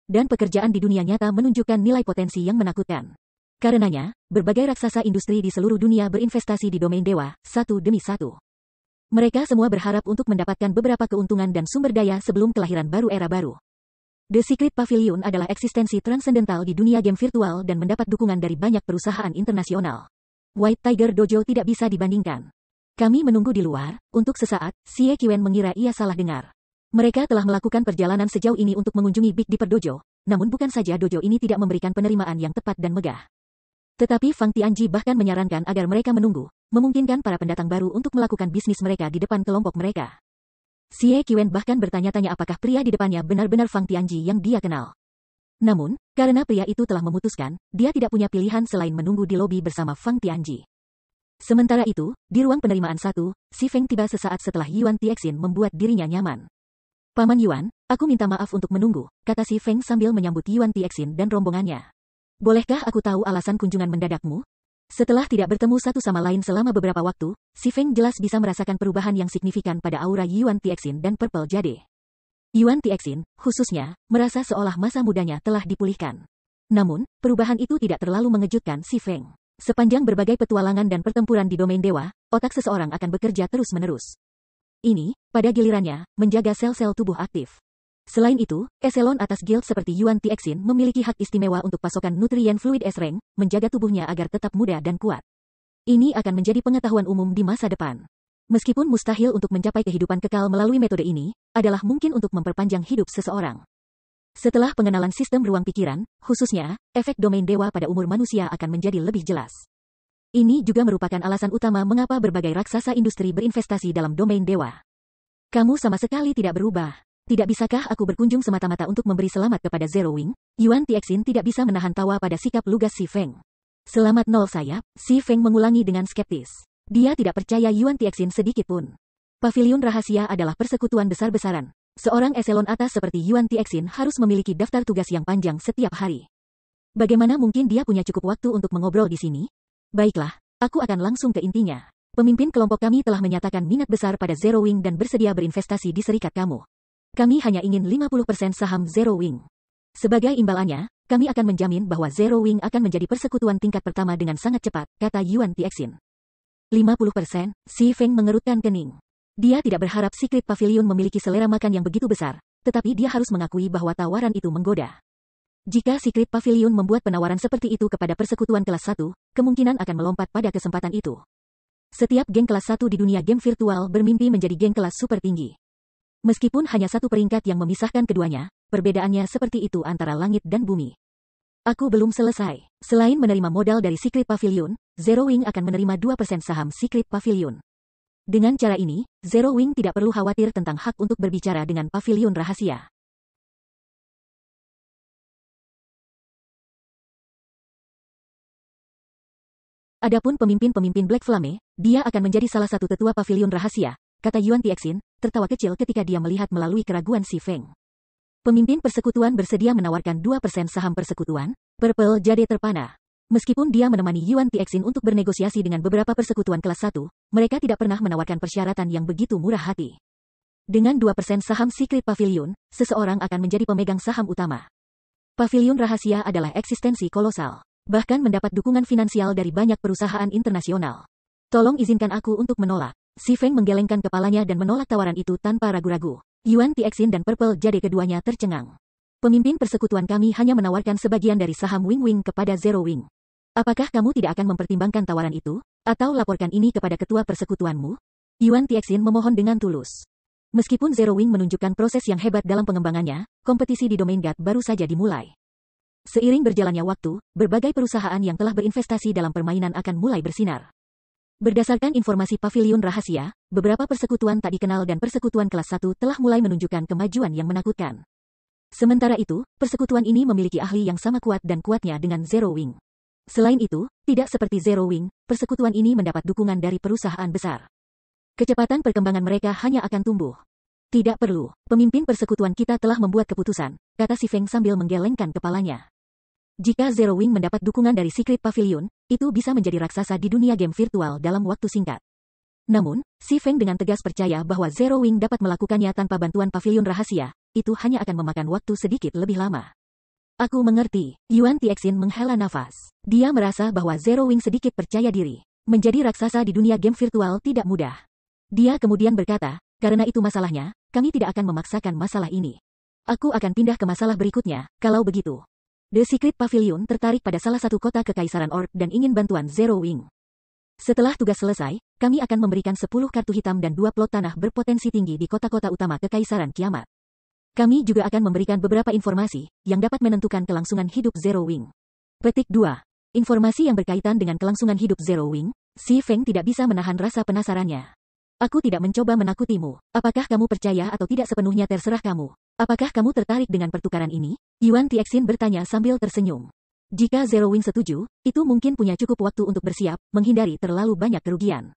dan pekerjaan di dunia nyata menunjukkan nilai potensi yang menakutkan. Karenanya, berbagai raksasa industri di seluruh dunia berinvestasi di domain dewa, satu demi satu. Mereka semua berharap untuk mendapatkan beberapa keuntungan dan sumber daya sebelum kelahiran baru era baru. The Secret Pavilion adalah eksistensi transendental di dunia game virtual dan mendapat dukungan dari banyak perusahaan internasional. White Tiger Dojo tidak bisa dibandingkan. Kami menunggu di luar, untuk sesaat, Xie Qiwen mengira ia salah dengar. Mereka telah melakukan perjalanan sejauh ini untuk mengunjungi Big Dipper Dojo, namun bukan saja dojo ini tidak memberikan penerimaan yang tepat dan megah. Tetapi Fang Tianji bahkan menyarankan agar mereka menunggu, memungkinkan para pendatang baru untuk melakukan bisnis mereka di depan kelompok mereka. Xie Qiwen bahkan bertanya-tanya apakah pria di depannya benar-benar Fang Tianji yang dia kenal. Namun, karena pria itu telah memutuskan, dia tidak punya pilihan selain menunggu di lobi bersama Fang Tianji. Sementara itu, di ruang penerimaan 1, Si Feng tiba sesaat setelah Yuan Tixin membuat dirinya nyaman. Paman Yuan, aku minta maaf untuk menunggu, kata Si Feng sambil menyambut Yuan Tixin dan rombongannya. Bolehkah aku tahu alasan kunjungan mendadakmu? Setelah tidak bertemu satu sama lain selama beberapa waktu, Si Feng jelas bisa merasakan perubahan yang signifikan pada aura Yuan Tixin dan Purple Jade. Yuan Tixin, khususnya, merasa seolah masa mudanya telah dipulihkan. Namun, perubahan itu tidak terlalu mengejutkan Si Feng. Sepanjang berbagai petualangan dan pertempuran di domain dewa, otak seseorang akan bekerja terus-menerus. Ini, pada gilirannya, menjaga sel-sel tubuh aktif. Selain itu, eselon atas guild seperti Yuan Tixin memiliki hak istimewa untuk pasokan nutrien fluid S-Rank, menjaga tubuhnya agar tetap muda dan kuat. Ini akan menjadi pengetahuan umum di masa depan. Meskipun mustahil untuk mencapai kehidupan kekal melalui metode ini, adalah mungkin untuk memperpanjang hidup seseorang. Setelah pengenalan sistem ruang pikiran, khususnya, efek domain dewa pada umur manusia akan menjadi lebih jelas. Ini juga merupakan alasan utama mengapa berbagai raksasa industri berinvestasi dalam domain dewa. Kamu sama sekali tidak berubah. Tidak bisakah aku berkunjung semata-mata untuk memberi selamat kepada Zero Wing? Yuan Tixin tidak bisa menahan tawa pada sikap lugas Si Feng. Selamat nol sayap, Si Feng mengulangi dengan skeptis. Dia tidak percaya Yuan Tixin sedikit pun. Pavilion rahasia adalah persekutuan besar-besaran. Seorang eselon atas seperti Yuan Tixin harus memiliki daftar tugas yang panjang setiap hari. Bagaimana mungkin dia punya cukup waktu untuk mengobrol di sini? Baiklah, aku akan langsung ke intinya. Pemimpin kelompok kami telah menyatakan minat besar pada Zero Wing dan bersedia berinvestasi di serikat kamu. Kami hanya ingin 50% saham Zero Wing. Sebagai imbalannya, kami akan menjamin bahwa Zero Wing akan menjadi persekutuan tingkat pertama dengan sangat cepat, kata Yuan Tixin. 50%, Si Feng mengerutkan kening. Dia tidak berharap Secret Pavilion memiliki selera makan yang begitu besar, tetapi dia harus mengakui bahwa tawaran itu menggoda. Jika Secret Pavilion membuat penawaran seperti itu kepada persekutuan kelas 1, kemungkinan akan melompat pada kesempatan itu. Setiap geng kelas 1 di dunia game virtual bermimpi menjadi geng kelas super tinggi. Meskipun hanya satu peringkat yang memisahkan keduanya, perbedaannya seperti itu antara langit dan bumi. Aku belum selesai. Selain menerima modal dari Secret Pavilion, Zero Wing akan menerima 2% saham Secret Pavilion. Dengan cara ini, Zero Wing tidak perlu khawatir tentang hak untuk berbicara dengan pavilion rahasia. Adapun pemimpin-pemimpin Black Flame, dia akan menjadi salah satu tetua pavilion rahasia, kata Yuan Tixin, tertawa kecil ketika dia melihat melalui keraguan Si Feng. Pemimpin persekutuan bersedia menawarkan 2% saham persekutuan. Purple Jade terpana. Meskipun dia menemani Yuan Tixin untuk bernegosiasi dengan beberapa persekutuan kelas 1, mereka tidak pernah menawarkan persyaratan yang begitu murah hati. Dengan 2% saham Secret Pavilion, seseorang akan menjadi pemegang saham utama. Pavilion rahasia adalah eksistensi kolosal. Bahkan mendapat dukungan finansial dari banyak perusahaan internasional. Tolong izinkan aku untuk menolak. Si Feng menggelengkan kepalanya dan menolak tawaran itu tanpa ragu-ragu. Yuan Tixin dan Purple Jade keduanya tercengang. Pemimpin persekutuan kami hanya menawarkan sebagian dari saham Wing Wing kepada Zero Wing. Apakah kamu tidak akan mempertimbangkan tawaran itu? Atau laporkan ini kepada ketua persekutuanmu? Yuan Tixin memohon dengan tulus. Meskipun Zero Wing menunjukkan proses yang hebat dalam pengembangannya, kompetisi di domain GAT baru saja dimulai. Seiring berjalannya waktu, berbagai perusahaan yang telah berinvestasi dalam permainan akan mulai bersinar. Berdasarkan informasi pavilion rahasia, beberapa persekutuan tak dikenal dan persekutuan kelas 1 telah mulai menunjukkan kemajuan yang menakutkan. Sementara itu, persekutuan ini memiliki ahli yang sama kuat dan kuatnya dengan Zero Wing. Selain itu, tidak seperti Zero Wing, persekutuan ini mendapat dukungan dari perusahaan besar. Kecepatan perkembangan mereka hanya akan tumbuh. Tidak perlu, pemimpin persekutuan kita telah membuat keputusan, kata Si Feng sambil menggelengkan kepalanya. Jika Zero Wing mendapat dukungan dari Secret Pavilion, itu bisa menjadi raksasa di dunia game virtual dalam waktu singkat. Namun, Si Feng dengan tegas percaya bahwa Zero Wing dapat melakukannya tanpa bantuan pavilion rahasia, itu hanya akan memakan waktu sedikit lebih lama. Aku mengerti, Yuan Tixin menghela nafas. Dia merasa bahwa Zero Wing sedikit percaya diri. Menjadi raksasa di dunia game virtual tidak mudah. Dia kemudian berkata, karena itu masalahnya, kami tidak akan memaksakan masalah ini. Aku akan pindah ke masalah berikutnya, kalau begitu. The Secret Pavilion tertarik pada salah satu kota Kekaisaran Orc dan ingin bantuan Zero Wing. Setelah tugas selesai, kami akan memberikan 10 kartu hitam dan 2 plot tanah berpotensi tinggi di kota-kota utama Kekaisaran Kiamat. Kami juga akan memberikan beberapa informasi yang dapat menentukan kelangsungan hidup Zero Wing. Petik 2. Informasi yang berkaitan dengan kelangsungan hidup Zero Wing, Si Feng tidak bisa menahan rasa penasarannya. Aku tidak mencoba menakutimu. Apakah kamu percaya atau tidak sepenuhnya terserah kamu. Apakah kamu tertarik dengan pertukaran ini? Yuan Tixin bertanya sambil tersenyum. Jika Zero Wing setuju, itu mungkin punya cukup waktu untuk bersiap, menghindari terlalu banyak kerugian.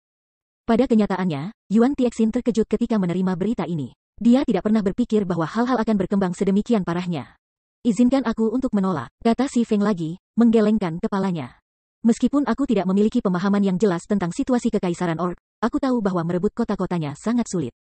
Pada kenyataannya, Yuan Tixin terkejut ketika menerima berita ini. Dia tidak pernah berpikir bahwa hal-hal akan berkembang sedemikian parahnya. Izinkan aku untuk menolak, kata Si Feng lagi, menggelengkan kepalanya. Meskipun aku tidak memiliki pemahaman yang jelas tentang situasi Kekaisaran Orc, aku tahu bahwa merebut kota-kotanya sangat sulit.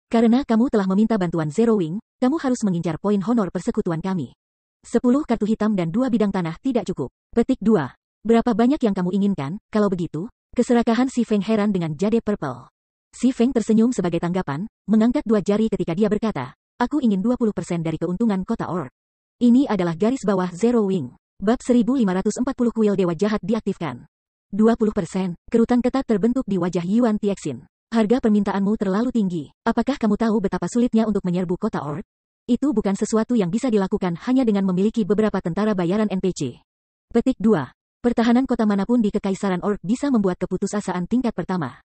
Karena kamu telah meminta bantuan Zero Wing, kamu harus mengincar poin honor persekutuan kami. 10 kartu hitam dan 2 bidang tanah tidak cukup. Petik 2. Berapa banyak yang kamu inginkan, kalau begitu? Keserakahan Si Feng heran dengan jade purple. Si Feng tersenyum sebagai tanggapan, mengangkat 2 jari ketika dia berkata, aku ingin 20% dari keuntungan kota Orc. Ini adalah garis bawah Zero Wing. Bab 1540 kuil dewa jahat diaktifkan. 20%, kerutan ketat terbentuk di wajah Yuan Tixin. Harga permintaanmu terlalu tinggi. Apakah kamu tahu betapa sulitnya untuk menyerbu kota Orc? Itu bukan sesuatu yang bisa dilakukan hanya dengan memiliki beberapa tentara bayaran NPC. Petik 2. Pertahanan kota manapun di Kekaisaran Orc bisa membuat keputusasaan tingkat pertama.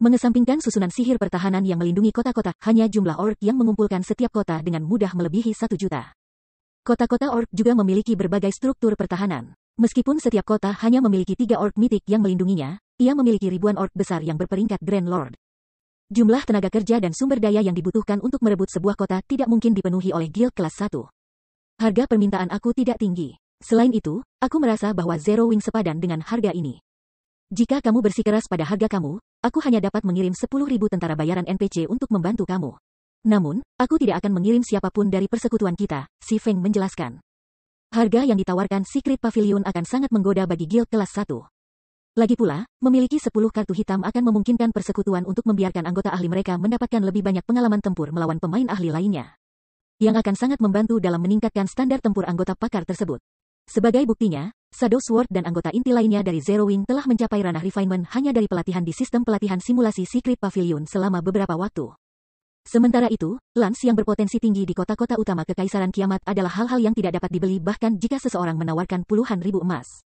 Mengesampingkan susunan sihir pertahanan yang melindungi kota-kota, hanya jumlah Orc yang mengumpulkan setiap kota dengan mudah melebihi 1 juta. Kota-kota Orc juga memiliki berbagai struktur pertahanan. Meskipun setiap kota hanya memiliki 3 Orc mitik yang melindunginya, ia memiliki ribuan Orc besar yang berperingkat Grand Lord. Jumlah tenaga kerja dan sumber daya yang dibutuhkan untuk merebut sebuah kota tidak mungkin dipenuhi oleh guild kelas 1. Harga permintaan aku tidak tinggi. Selain itu, aku merasa bahwa Zero Wing sepadan dengan harga ini. Jika kamu bersikeras pada harga kamu, aku hanya dapat mengirim 10.000 tentara bayaran NPC untuk membantu kamu. Namun, aku tidak akan mengirim siapapun dari persekutuan kita, Si Feng menjelaskan. Harga yang ditawarkan Secret Pavilion akan sangat menggoda bagi guild kelas 1. Lagi pula, memiliki 10 kartu hitam akan memungkinkan persekutuan untuk membiarkan anggota ahli mereka mendapatkan lebih banyak pengalaman tempur melawan pemain ahli lainnya. Yang akan sangat membantu dalam meningkatkan standar tempur anggota pakar tersebut. Sebagai buktinya, Shadow Sword dan anggota inti lainnya dari Zero Wing telah mencapai ranah refinement hanya dari pelatihan di sistem pelatihan simulasi Secret Pavilion selama beberapa waktu. Sementara itu, Lance yang berpotensi tinggi di kota-kota utama Kekaisaran Kiamat adalah hal-hal yang tidak dapat dibeli bahkan jika seseorang menawarkan puluhan ribu emas.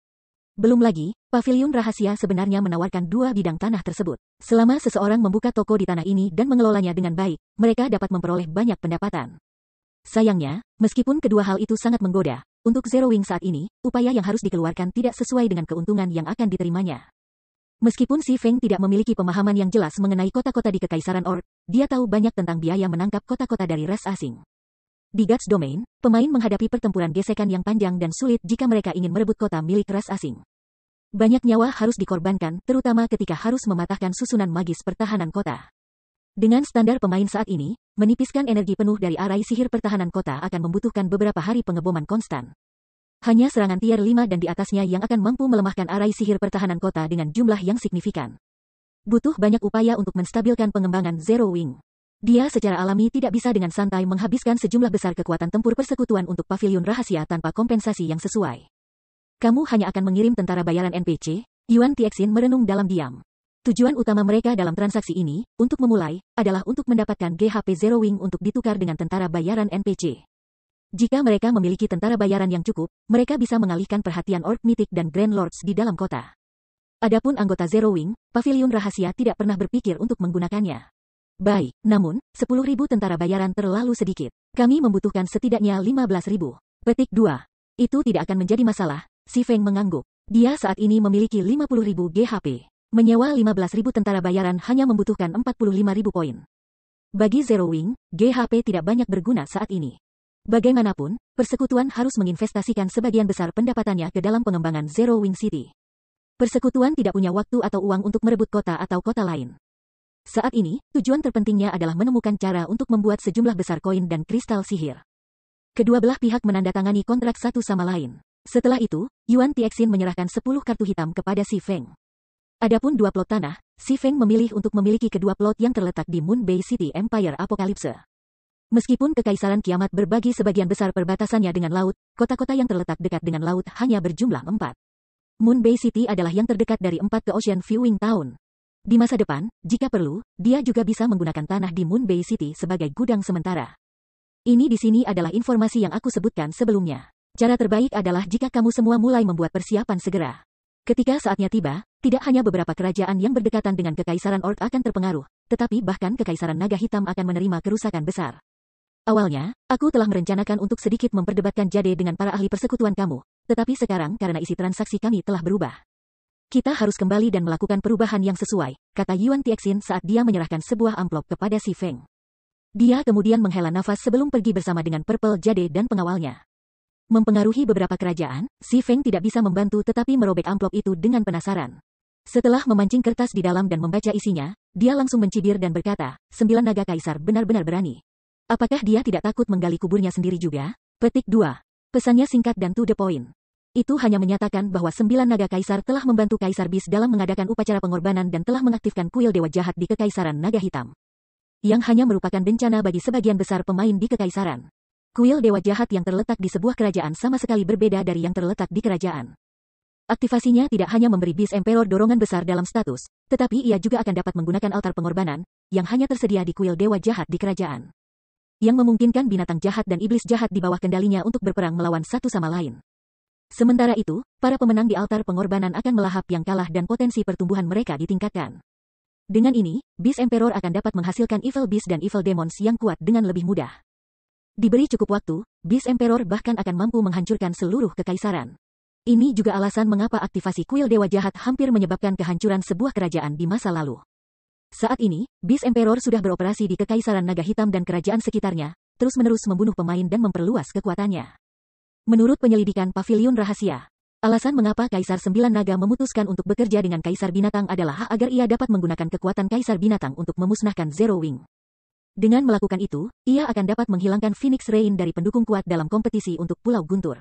Belum lagi, pavilion rahasia sebenarnya menawarkan 2 bidang tanah tersebut. Selama seseorang membuka toko di tanah ini dan mengelolanya dengan baik, mereka dapat memperoleh banyak pendapatan. Sayangnya, meskipun kedua hal itu sangat menggoda, untuk Zero Wing saat ini, upaya yang harus dikeluarkan tidak sesuai dengan keuntungan yang akan diterimanya. Meskipun Si Feng tidak memiliki pemahaman yang jelas mengenai kota-kota di Kekaisaran Orc, dia tahu banyak tentang biaya menangkap kota-kota dari ras asing. Di Guts Domain, pemain menghadapi pertempuran gesekan yang panjang dan sulit jika mereka ingin merebut kota milik ras asing. Banyak nyawa harus dikorbankan, terutama ketika harus mematahkan susunan magis pertahanan kota. Dengan standar pemain saat ini, menipiskan energi penuh dari arai sihir pertahanan kota akan membutuhkan beberapa hari pengeboman konstan. Hanya serangan tier 5 dan di atasnya yang akan mampu melemahkan arai sihir pertahanan kota dengan jumlah yang signifikan. Butuh banyak upaya untuk menstabilkan pengembangan Zero Wing. Dia secara alami tidak bisa dengan santai menghabiskan sejumlah besar kekuatan tempur persekutuan untuk pavilion rahasia tanpa kompensasi yang sesuai. Kamu hanya akan mengirim tentara bayaran NPC? Yuan Tixin merenung dalam diam. Tujuan utama mereka dalam transaksi ini, untuk memulai, adalah untuk mendapatkan GHP Zero Wing untuk ditukar dengan tentara bayaran NPC. Jika mereka memiliki tentara bayaran yang cukup, mereka bisa mengalihkan perhatian Orc Mythic dan Grand Lords di dalam kota. Adapun anggota Zero Wing, pavilion rahasia tidak pernah berpikir untuk menggunakannya. Baik, namun, 10.000 tentara bayaran terlalu sedikit. Kami membutuhkan setidaknya 15.000. Petik 2. Itu tidak akan menjadi masalah, Si Feng mengangguk. Dia saat ini memiliki 50.000 GHP. Menyewa 15.000 tentara bayaran hanya membutuhkan 45.000 poin. Bagi Zero Wing, GHP tidak banyak berguna saat ini. Bagaimanapun, persekutuan harus menginvestasikan sebagian besar pendapatannya ke dalam pengembangan Zero Wing City. Persekutuan tidak punya waktu atau uang untuk merebut kota atau kota lain. Saat ini, tujuan terpentingnya adalah menemukan cara untuk membuat sejumlah besar koin dan kristal sihir. Kedua belah pihak menandatangani kontrak satu sama lain. Setelah itu, Yuan Tixin menyerahkan 10 kartu hitam kepada Si Feng. Adapun 2 plot tanah, Si Feng memilih untuk memiliki kedua plot yang terletak di Moon Bay City Empire Apokalipse. Meskipun Kekaisaran Kiamat berbagi sebagian besar perbatasannya dengan laut, kota-kota yang terletak dekat dengan laut hanya berjumlah 4. Moon Bay City adalah yang terdekat dari 4 ke Ocean Viewing Town. Di masa depan, jika perlu, dia juga bisa menggunakan tanah di Moon Bay City sebagai gudang sementara. Ini di sini adalah informasi yang aku sebutkan sebelumnya. Cara terbaik adalah jika kamu semua mulai membuat persiapan segera. Ketika saatnya tiba, tidak hanya beberapa kerajaan yang berdekatan dengan Kekaisaran Orc akan terpengaruh, tetapi bahkan Kekaisaran Naga Hitam akan menerima kerusakan besar. Awalnya, aku telah merencanakan untuk sedikit memperdebatkan Jade dengan para ahli persekutuan kamu, tetapi sekarang karena isi transaksi kami telah berubah. Kita harus kembali dan melakukan perubahan yang sesuai, kata Yuan Tixin saat dia menyerahkan sebuah amplop kepada Si Feng. Dia kemudian menghela nafas sebelum pergi bersama dengan Purple Jade dan pengawalnya. Mempengaruhi beberapa kerajaan, Si Feng tidak bisa membantu tetapi merobek amplop itu dengan penasaran. Setelah memancing kertas di dalam dan membaca isinya, dia langsung mencibir dan berkata, 9 naga kaisar benar-benar berani. Apakah dia tidak takut menggali kuburnya sendiri juga? Petik 2. Pesannya singkat dan to the point. Itu hanya menyatakan bahwa 9 naga kaisar telah membantu Kaisar Beast dalam mengadakan upacara pengorbanan dan telah mengaktifkan kuil dewa jahat di Kekaisaran Naga Hitam. Yang hanya merupakan bencana bagi sebagian besar pemain di Kekaisaran. Kuil dewa jahat yang terletak di sebuah kerajaan sama sekali berbeda dari yang terletak di kerajaan. Aktivasinya tidak hanya memberi Beast Emperor dorongan besar dalam status, tetapi ia juga akan dapat menggunakan altar pengorbanan, yang hanya tersedia di kuil dewa jahat di kerajaan. Yang memungkinkan binatang jahat dan iblis jahat di bawah kendalinya untuk berperang melawan satu sama lain. Sementara itu, para pemenang di altar pengorbanan akan melahap yang kalah dan potensi pertumbuhan mereka ditingkatkan. Dengan ini, Beast Emperor akan dapat menghasilkan Evil Beast dan Evil Demons yang kuat dengan lebih mudah. Diberi cukup waktu, Beast Emperor bahkan akan mampu menghancurkan seluruh kekaisaran. Ini juga alasan mengapa aktivasi kuil dewa jahat hampir menyebabkan kehancuran sebuah kerajaan di masa lalu. Saat ini, Beast Emperor sudah beroperasi di Kekaisaran Naga Hitam dan kerajaan sekitarnya, terus-menerus membunuh pemain dan memperluas kekuatannya. Menurut penyelidikan Pavilion Rahasia, alasan mengapa Kaisar 9 Naga memutuskan untuk bekerja dengan Kaisar Binatang adalah agar ia dapat menggunakan kekuatan Kaisar Binatang untuk memusnahkan Zero Wing. Dengan melakukan itu, ia akan dapat menghilangkan Phoenix Rain dari pendukung kuat dalam kompetisi untuk Pulau Guntur.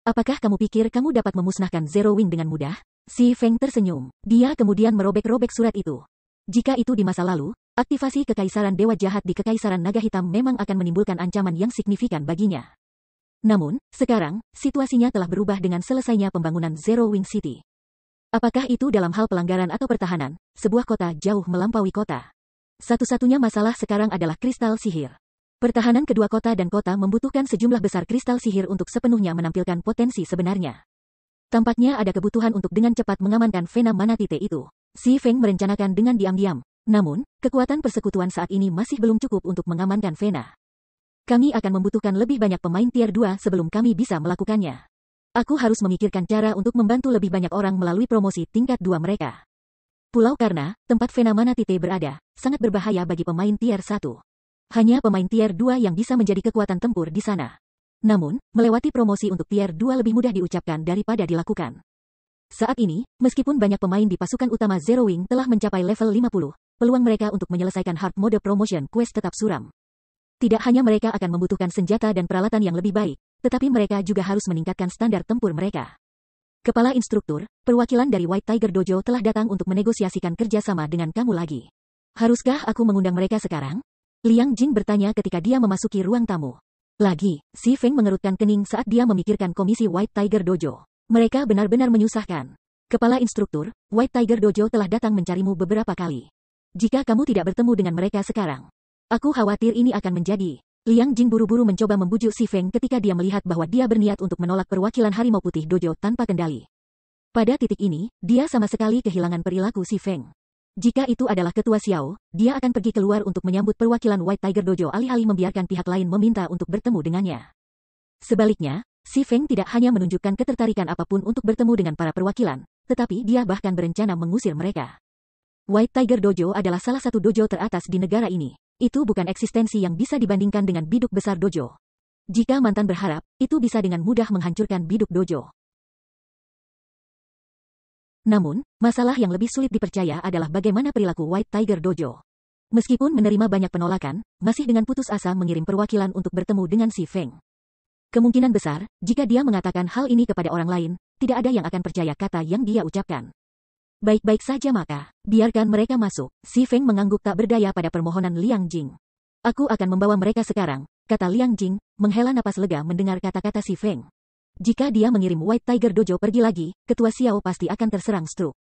Apakah kamu pikir kamu dapat memusnahkan Zero Wing dengan mudah? Si Feng tersenyum. Dia kemudian merobek-robek surat itu. Jika itu di masa lalu, aktivasi Kekaisaran Dewa Jahat di Kekaisaran Naga Hitam memang akan menimbulkan ancaman yang signifikan baginya. Namun, sekarang, situasinya telah berubah dengan selesainya pembangunan Zero Wing City. Apakah itu dalam hal pelanggaran atau pertahanan, sebuah kota jauh melampaui kota. Satu-satunya masalah sekarang adalah kristal sihir. Pertahanan kedua kota dan kota membutuhkan sejumlah besar kristal sihir untuk sepenuhnya menampilkan potensi sebenarnya. Tampaknya ada kebutuhan untuk dengan cepat mengamankan Vena Manatite itu. Si Feng merencanakan dengan diam-diam. Namun, kekuatan persekutuan saat ini masih belum cukup untuk mengamankan Vena. Kami akan membutuhkan lebih banyak pemain tier 2 sebelum kami bisa melakukannya. Aku harus memikirkan cara untuk membantu lebih banyak orang melalui promosi tingkat 2 mereka. Pulau Karna, tempat Vena Manatite berada, sangat berbahaya bagi pemain tier 1. Hanya pemain tier 2 yang bisa menjadi kekuatan tempur di sana. Namun, melewati promosi untuk tier 2 lebih mudah diucapkan daripada dilakukan. Saat ini, meskipun banyak pemain di pasukan utama Zero Wing telah mencapai level 50, peluang mereka untuk menyelesaikan hard mode promotion quest tetap suram. Tidak hanya mereka akan membutuhkan senjata dan peralatan yang lebih baik, tetapi mereka juga harus meningkatkan standar tempur mereka. Kepala instruktur, perwakilan dari White Tiger Dojo telah datang untuk menegosiasikan kerjasama dengan kamu lagi. Haruskah aku mengundang mereka sekarang? Liang Jing bertanya ketika dia memasuki ruang tamu. Lagi, Si Feng mengerutkan kening saat dia memikirkan komisi White Tiger Dojo. Mereka benar-benar menyusahkan. Kepala instruktur, White Tiger Dojo telah datang mencarimu beberapa kali. Jika kamu tidak bertemu dengan mereka sekarang, aku khawatir ini akan menjadi. Liang Jing buru-buru mencoba membujuk Si Feng ketika dia melihat bahwa dia berniat untuk menolak perwakilan Harimau Putih Dojo tanpa kendali. Pada titik ini, dia sama sekali kehilangan perilaku Si Feng. Jika itu adalah Ketua Xiao, dia akan pergi keluar untuk menyambut perwakilan White Tiger Dojo alih-alih membiarkan pihak lain meminta untuk bertemu dengannya. Sebaliknya, Si Feng tidak hanya menunjukkan ketertarikan apapun untuk bertemu dengan para perwakilan, tetapi dia bahkan berencana mengusir mereka. White Tiger Dojo adalah salah satu dojo teratas di negara ini. Itu bukan eksistensi yang bisa dibandingkan dengan biduk besar dojo. Jika mantan berharap, itu bisa dengan mudah menghancurkan biduk dojo. Namun, masalah yang lebih sulit dipercaya adalah bagaimana perilaku White Tiger Dojo. Meskipun menerima banyak penolakan, masih dengan putus asa mengirim perwakilan untuk bertemu dengan si Feng. Kemungkinan besar, jika dia mengatakan hal ini kepada orang lain, tidak ada yang akan percaya kata yang dia ucapkan. Baik-baik saja maka, biarkan mereka masuk. Si Feng mengangguk tak berdaya pada permohonan Liang Jing. Aku akan membawa mereka sekarang, kata Liang Jing, menghela napas lega mendengar kata-kata si Feng. Jika dia mengirim White Tiger Dojo pergi lagi, Ketua Xiao pasti akan terserang stroke.